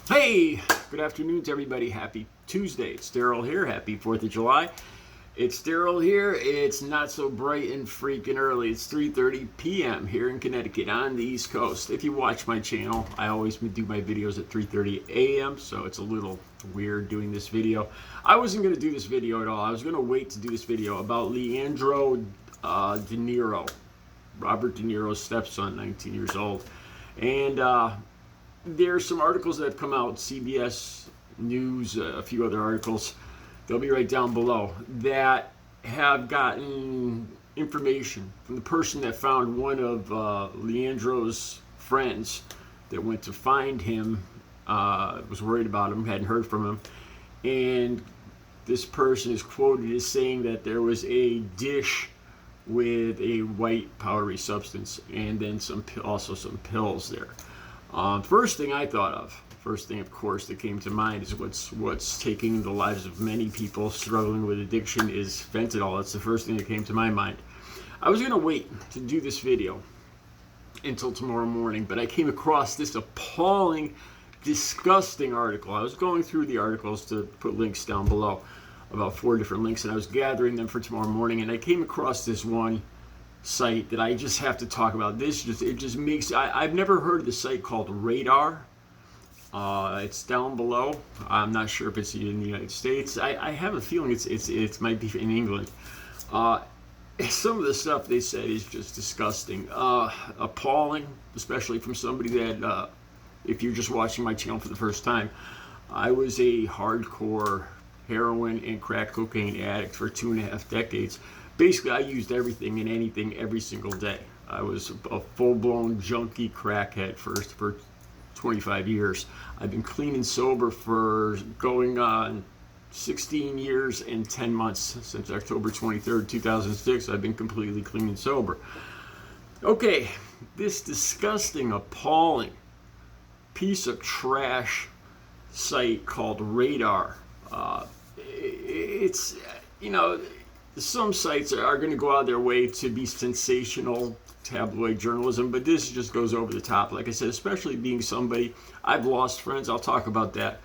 Hey, good afternoon to everybody. Happy Tuesday. It's Daryl here. Happy 4th of July. It's Daryl here. It's not so bright and freaking early. It's 3:30 p.m. here in Connecticut on the East Coast. If you watch my channel, I always do my videos at 3:30 a.m., so it's a little weird doing this video. I wasn't going to do this video at all. I was going to wait to do this video about Leandro De Niro, Robert De Niro's stepson, 19 years old. And there's some articles that have come out, CBS News, a few other articles, they'll be right down below, that have gotten information from the person that found one of Leandro's friends that went to find him, was worried about him, hadn't heard from him, and this person is quoted as saying that there was a dish with a white powdery substance and then also some pills there. First thing I thought of, first thing of course that came to mind is what's taking the lives of many people struggling with addiction is fentanyl. That's the first thing that came to my mind. I was going to wait to do this video until tomorrow morning, but I came across this appalling, disgusting article. I was going through the articles to put links down below, about 4 different links, and I was gathering them for tomorrow morning, and I came across this one site that I just have to talk about. It just makes, I've never heard of the site called Radar. It's down below. I'm not sure if it's in the United States. I have a feeling it might be in England. Some of the stuff they said is just disgusting, appalling, especially from somebody that, if you're just watching my channel for the first time, I was a hardcore heroin and crack cocaine addict for 2.5 decades. Basically, I used everything and anything every single day. I was a full-blown junkie crackhead for 25 years. I've been clean and sober for going on 16 years and 10 months. Since October 23rd, 2006, I've been completely clean and sober. Okay, this disgusting, appalling piece of trash site called Radar. It's, you know, some sites are going to go out of their way to be sensational tabloid journalism, but this just goes over the top. Like I said, especially being somebody, I've lost friends. I'll talk about that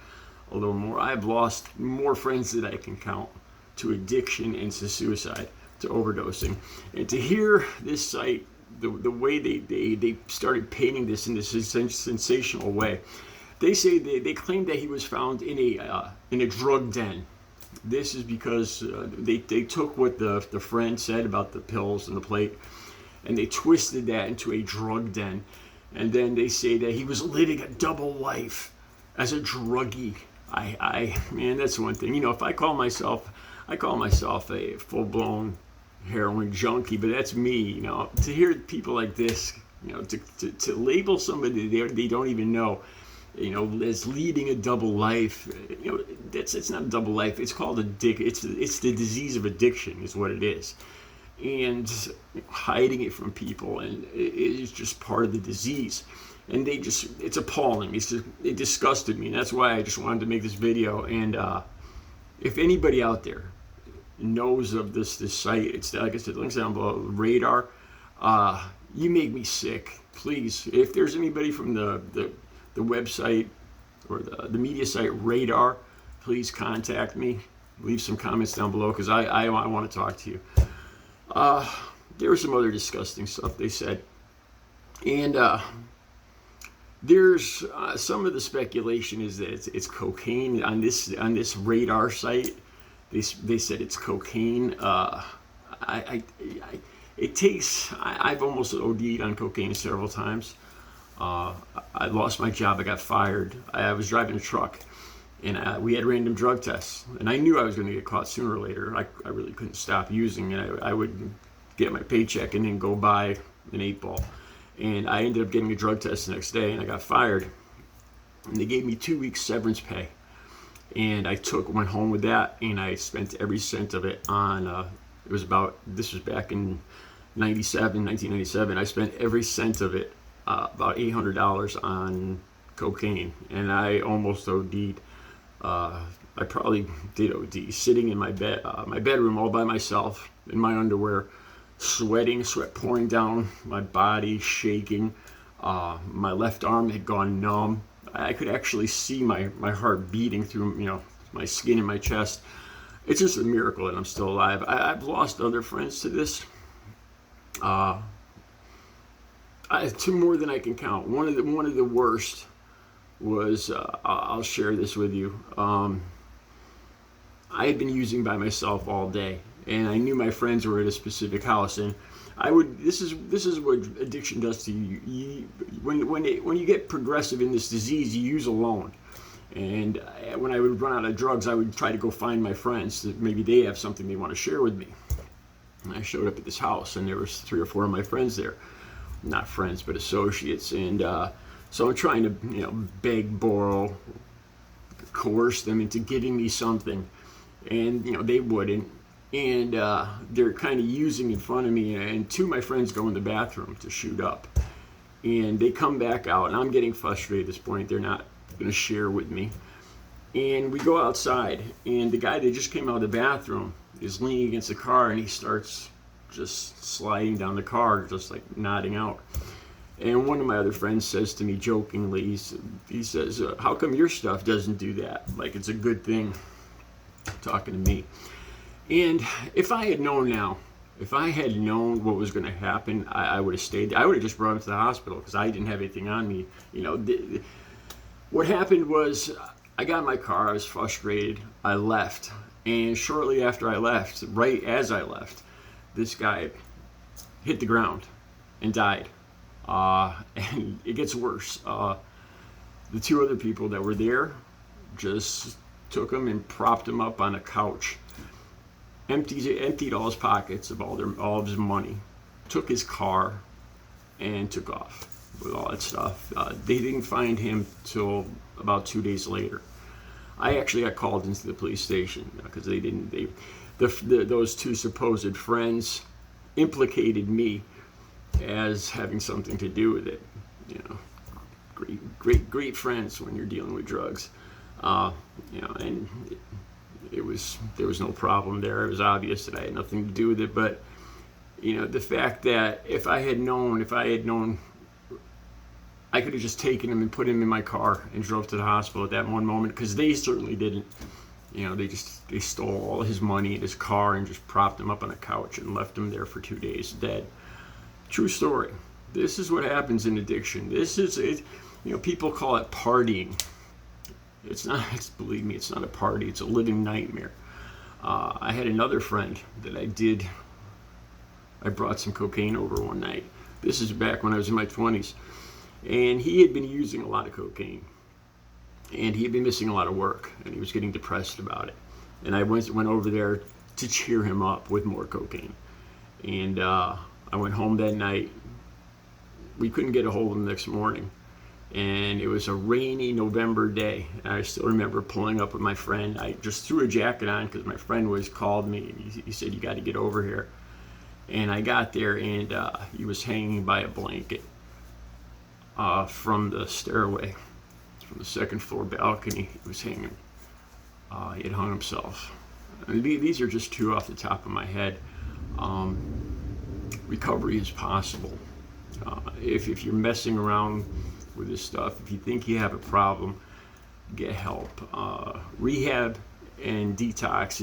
a little more. I've lost more friends than I can count to addiction and to suicide, to overdosing. And to hear this site, the way they started painting this in this sensational way, they say they claim that he was found in a drug den. This is because they took what the friend said about the pills and the plate, and they twisted that into a drug den. And then they say that he was living a double life as a druggie. Man, that's one thing. You know, if I call myself a full-blown heroin junkie, but that's me. You know, to hear people like this, you know, to label somebody they don't even know, you know, as leading a double life, you know, it's not a double life. It's called it's the disease of addiction is what it is, and hiding it from people, and it is just part of the disease. And it's appalling. It disgusted me, and that's why I just wanted to make this video. And if anybody out there knows of this site, it's, like I said, links down below, Radar. You make me sick. Please, if there's anybody from the website or the media site Radar, please contact me. Leave some comments down below, because I want to talk to you. There was some other disgusting stuff they said, and there's some of the speculation is that it's cocaine on this Radar site. They said it's cocaine. I've almost OD'd on cocaine several times. I lost my job. I got fired. I was driving a truck, and we had random drug tests. And I knew I was going to get caught sooner or later. I really couldn't stop using it. I would get my paycheck and then go buy an 8-ball. And I ended up getting a drug test the next day, and I got fired. And they gave me 2 weeks severance pay. And I went home with that, and I spent every cent of it on, this was back in 1997. I spent every cent of it, about $800 on cocaine, and I almost OD'd. I probably did OD, sitting in my bedroom all by myself in my underwear, sweating, sweat pouring down my body, shaking. My left arm had gone numb. I could actually see my heart beating through, my skin in my chest. It's just a miracle that I'm still alive. I've lost other friends to this, to more than I can count. One of the worst was, I'll share this with you. I had been using by myself all day, and I knew my friends were at a specific house, and this is what addiction does to you. When you get progressive in this disease, you use alone. And when I would run out of drugs, I would try to go find my friends that maybe they have something they want to share with me. And I showed up at this house, and there was 3 or 4 of my friends there, not friends but associates. And so I'm trying to beg, borrow, coerce them into giving me something, and they wouldn't. And they're kind of using in front of me, and 2 of my friends go in the bathroom to shoot up, and they come back out, and I'm getting frustrated at this point. They're not going to share with me, and we go outside, and the guy that just came out of the bathroom is leaning against the car, and he starts just sliding down the car, just like nodding out. And one of my other friends says to me jokingly, he says, how come your stuff doesn't do that? Like it's a good thing, talking to me. And if I had known what was going to happen, I would have stayed. I would have just brought him to the hospital because I didn't have anything on me. What happened was I got in my car. I was frustrated. I left. And shortly after I left, right as I left, this guy hit the ground and died. And it gets worse. The 2 other people that were there just took him and propped him up on a couch. Emptied all his pockets of all of his money, took his car, and took off with all that stuff. They didn't find him till about 2 days later. I actually got called into the police station because those 2 supposed friends implicated me as having something to do with it. Great friends when you're dealing with drugs. And there was no problem there. It was obvious that I had nothing to do with it. But the fact that if I had known, I could have just taken him and put him in my car and drove to the hospital at that one moment, because they certainly didn't. They stole all his money in his car and just propped him up on a couch and left him there for 2 days dead. True story. This is what happens in addiction. This is it. People call it partying. It's not. Believe me, it's not a party. It's a living nightmare. I had another friend that I brought some cocaine over one night. This is back when I was in my 20s. And he had been using a lot of cocaine. And he had been missing a lot of work. And he was getting depressed about it. And I went over there to cheer him up with more cocaine. And I went home that night. We couldn't get a hold of him the next morning. And it was a rainy November day. And I still remember pulling up with my friend. I just threw a jacket on because my friend called me. He said, you got to get over here. And I got there, and he was hanging by a blanket from the stairway, from the 2nd floor balcony. He was hanging. He had hung himself. And these are just 2 off the top of my head. Recovery is possible. If you're messing around with this stuff, if you think you have a problem, get help. Rehab and detox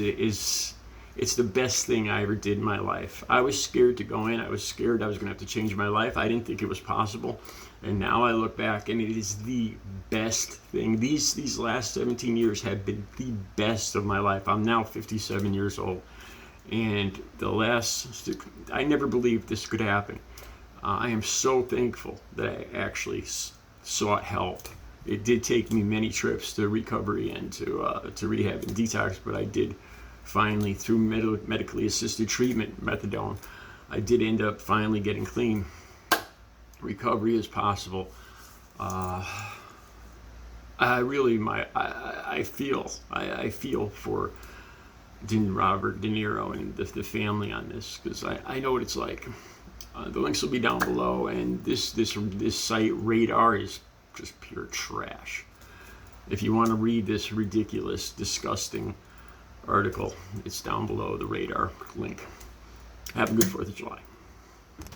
it's the best thing I ever did in my life. I was scared to go in. I was scared I was going to have to change my life. I didn't think it was possible. And now I look back, and it is the best thing. These last 17 years have been the best of my life. I'm now 57 years old. And I never believed this could happen. I am so thankful that I actually sought help. It did take me many trips to recovery and to rehab and detox, but I did finally, through medically assisted treatment, methadone, I did end up finally getting clean. Recovery is possible. I feel for Robert De Niro and the family on this, because I know what it's like. The links will be down below, and this site Radar is just pure trash. If you want to read this ridiculous, disgusting article, it's down below, the Radar link. Have a good 4th of July.